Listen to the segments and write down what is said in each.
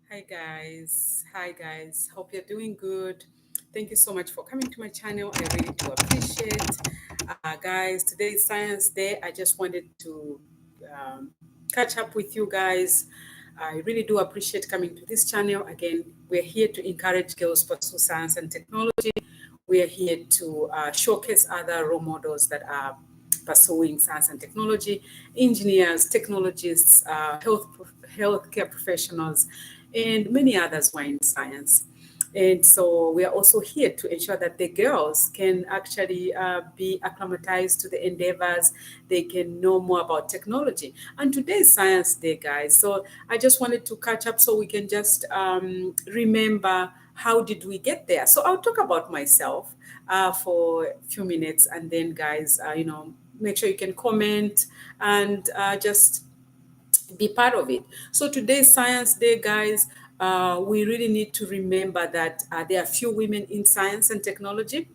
Hi guys, hope you're doing good. Thank you so much for coming to my channel. I really do appreciate. Guys, today is Science Day. I just wanted to um, catch up with you guys. I really do appreciate coming to this channel. Again, we're here to encourage girls pursue science and technology. We are here to showcase other role models that are pursuing science and technology, engineers, technologists, healthcare professionals, and many others who are in science. And so we are also here to ensure that the girls can actually be acclimatized to the endeavors. They can know more about technology. And today is Science Day, guys. So I just wanted to catch up so we can just remember how did we get there. So I'll talk about myself for a few minutes, and then, guys, make sure you can comment and just be part of it. So today's Science Day, guys. We really need to remember that there are few women in science and technology.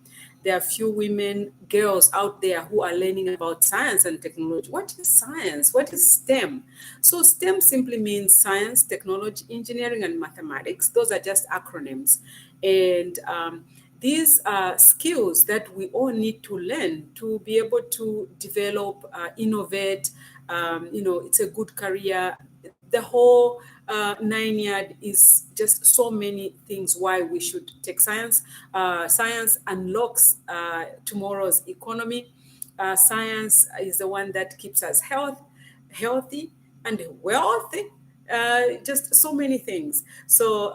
There are few women, girls out there who are learning about science and technology. What is science? What is STEM? So STEM simply means science, technology, engineering, and mathematics. Those are just acronyms. And these are skills that we all need to learn to be able to develop, innovate. It's a good career. The whole 9 yard is just so many things why we should take science. Science unlocks tomorrow's economy. Science is the one that keeps us healthy and wealthy. Just so many things. So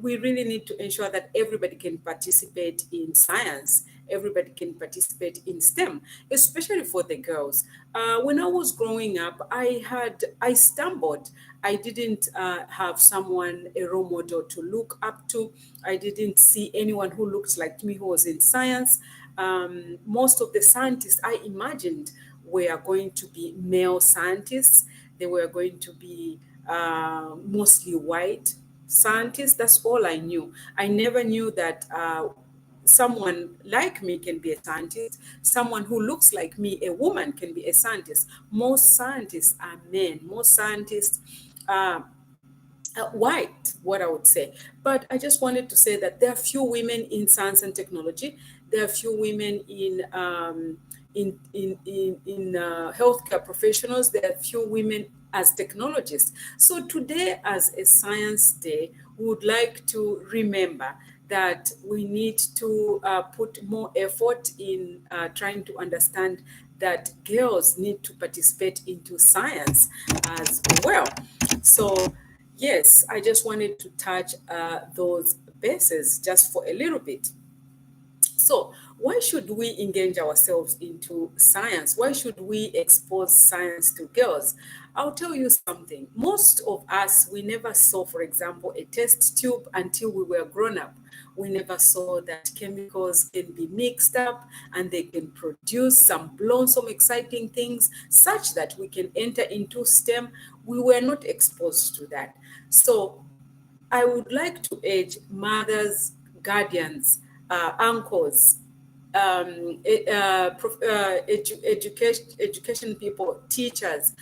we really need to ensure that everybody can participate in science. Everybody can participate in STEM, especially for the girls. When I was growing up, I stumbled. I didn't have someone, a role model to look up to. I didn't see anyone who looked like me who was in science. Most of the scientists I imagined were going to be male scientists. They were going to be mostly white scientists. That's all I knew. I never knew that someone like me can be a scientist. Someone who looks like me, a woman, can be a scientist. Most scientists are men. Most scientists are white, what I would say. But I just wanted to say that there are few women in science and technology. There are few women in healthcare professionals. There are few women as technologists. So today, as a Science Day, we would like to remember that we need to put more effort in trying to understand that girls need to participate into science as well. So yes, I just wanted to touch those bases just for a little bit. So, why should we engage ourselves into science? Why should we expose science to girls? I'll tell you something. Most of us, we never saw, for example, a test tube until we were grown up. We never saw that chemicals can be mixed up and they can produce some lonesome, exciting things such that we can enter into STEM. We were not exposed to that. So, I would like to urge mothers, guardians, uncles, education people, teachers,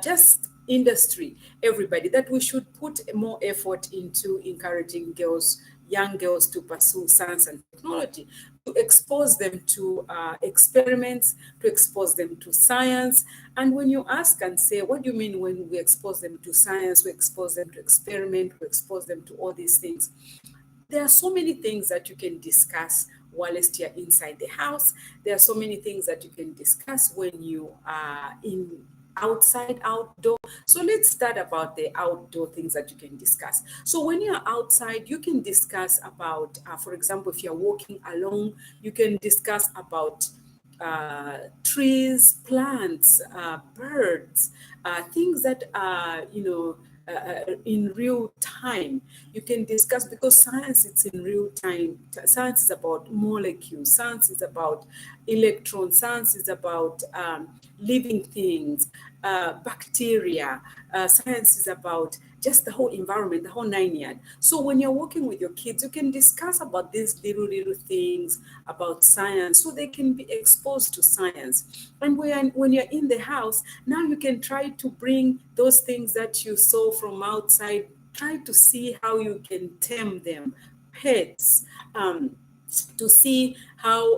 just industry, everybody, that we should put more effort into encouraging girls, young girls, to pursue science and technology, to expose them to experiments, to expose them to science. And when you ask and say, what do you mean when we expose them to science, we expose them to experiment, we expose them to all these things? There are so many things that you can discuss whilst you're inside the house. There are so many things that you can discuss when you are in outside, outdoor. So let's start about the outdoor things that you can discuss. So when you're outside, you can discuss about, for example, if you're walking along, you can discuss about trees, plants, birds, things that are, in real time. You can discuss, because science is in real time. Science is about molecules. Science is about electrons. Science is about living things, bacteria. Science is about just the whole environment, the whole 9 yard. So when you're working with your kids, you can discuss about these little things about science so they can be exposed to science. And when you're in the house, now you can try to bring those things that you saw from outside try to see how you can tame them, pets, to see how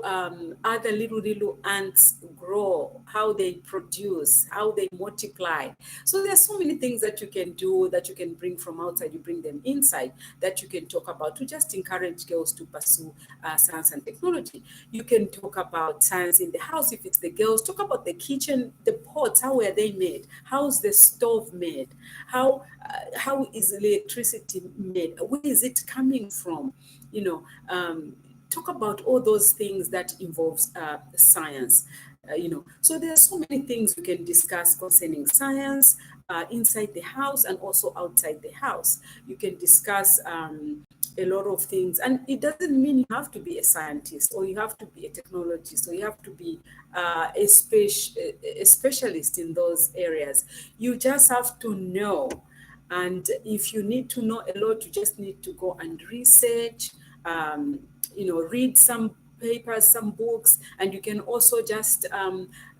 other little ants grow, how they produce, how they multiply. So there's so many things that you can do, that you can bring from outside, you bring them inside, that you can talk about to just encourage girls to pursue science and technology. You can talk about science in the house. If it's the girls, talk about the kitchen, the pots, how were they made? How's the stove made? How is electricity made? Where is it coming from? You know, talk about all those things that involves science. So there are so many things you can discuss concerning science inside the house and also outside the house. You can discuss a lot of things, and it doesn't mean you have to be a scientist or you have to be a technologist or you have to be a specialist in those areas. You just have to know, and if you need to know a lot, you just need to go and research, read some papers, some books, and you can also just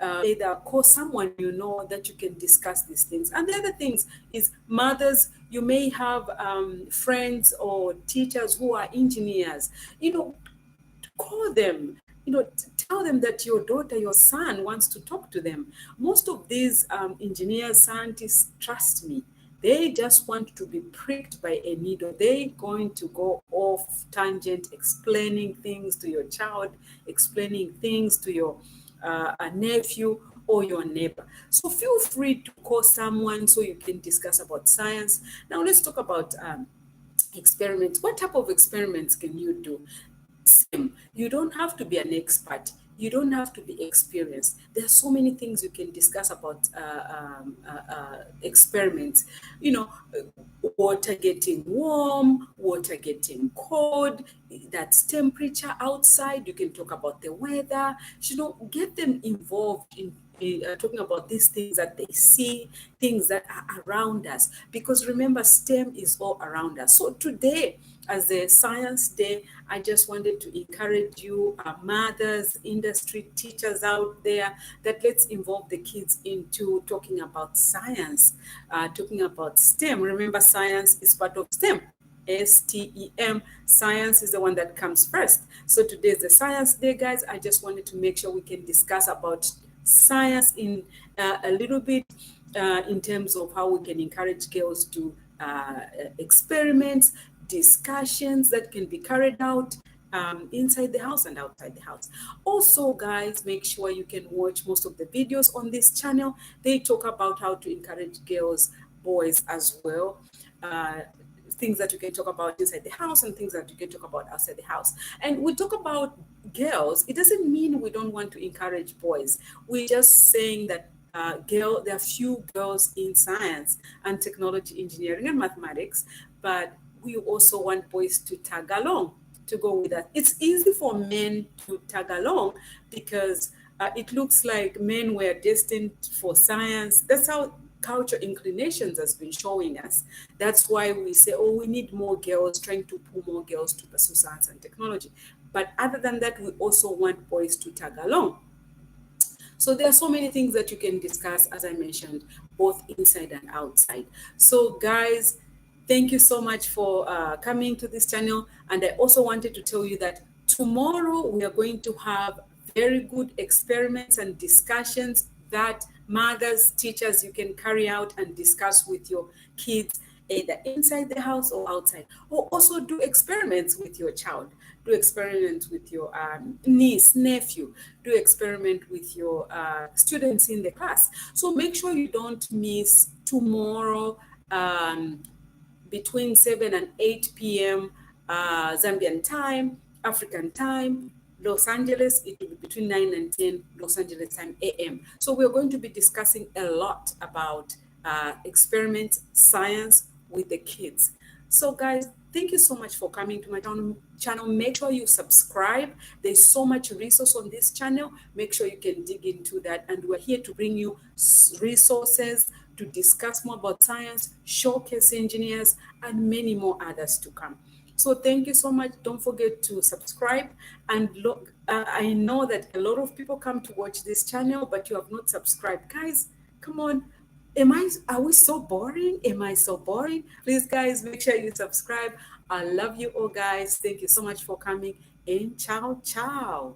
either call someone that you can discuss these things. And the other things is, mothers, you may have friends or teachers who are engineers. Call them, tell them that your daughter, your son wants to talk to them. Most of these engineers, scientists, trust me, they just want to be pricked by a needle. They're going to go off tangent, explaining things to your child, explaining things to your nephew or your neighbor. So feel free to call someone so you can discuss about science. Now let's talk about experiments. What type of experiments can you do? Same. You don't have to be an expert. You don't have to be experienced. There are so many things you can discuss about experiments. Water getting warm, water getting cold, that's temperature outside. You can talk about the weather. Get them involved in talking about these things that they see, things that are around us. Because remember, STEM is all around us. So today, as a Science Day, I just wanted to encourage you, mothers, industry teachers out there, that let's involve the kids into talking about science, talking about STEM. Remember, science is part of STEM. STEM, science is the one that comes first. So today is the Science Day, guys. I just wanted to make sure we can discuss about science in a little bit in terms of how we can encourage girls to experiments, discussions that can be carried out inside the house and outside the house. Also, guys, make sure you can watch most of the videos on this channel. They talk about how to encourage girls, boys as well. Things that you can talk about inside the house and things that you can talk about outside the house. And we talk about girls. It doesn't mean we don't want to encourage boys. We're just saying that there are few girls in science and technology, engineering and mathematics, but we also want boys to tag along, to go with us. It's easy for men to tag along because it looks like men were destined for science. That's how culture inclinations has been showing us. That's why we say, oh, we need more girls, trying to pull more girls to pursue science and technology. But other than that, we also want boys to tag along. So there are so many things that you can discuss, as I mentioned, both inside and outside. So guys, thank you so much for coming to this channel. And I also wanted to tell you that tomorrow we are going to have very good experiments and discussions that mothers, teachers, you can carry out and discuss with your kids, either inside the house or outside, or also do experiments with your child. Do experiments with your niece, nephew, do experiment with your students in the class. So make sure you don't miss tomorrow between 7 and 8 p.m. Zambian time, African time, Los Angeles, it will be between 9 and 10 Los Angeles time AM. So we're going to be discussing a lot about experiments, science with the kids. So guys, thank you so much for coming to my channel. Make sure you subscribe. There's so much resource on this channel. Make sure you can dig into that. And we're here to bring you resources, to discuss more about science, showcase engineers, and many more others to come. So thank you so much. Don't forget to subscribe. And look, I know that a lot of people come to watch this channel, but you have not subscribed. Guys, come on. Are we so boring? Am I so boring? Please, guys, make sure you subscribe. I love you all, guys. Thank you so much for coming, and ciao, ciao.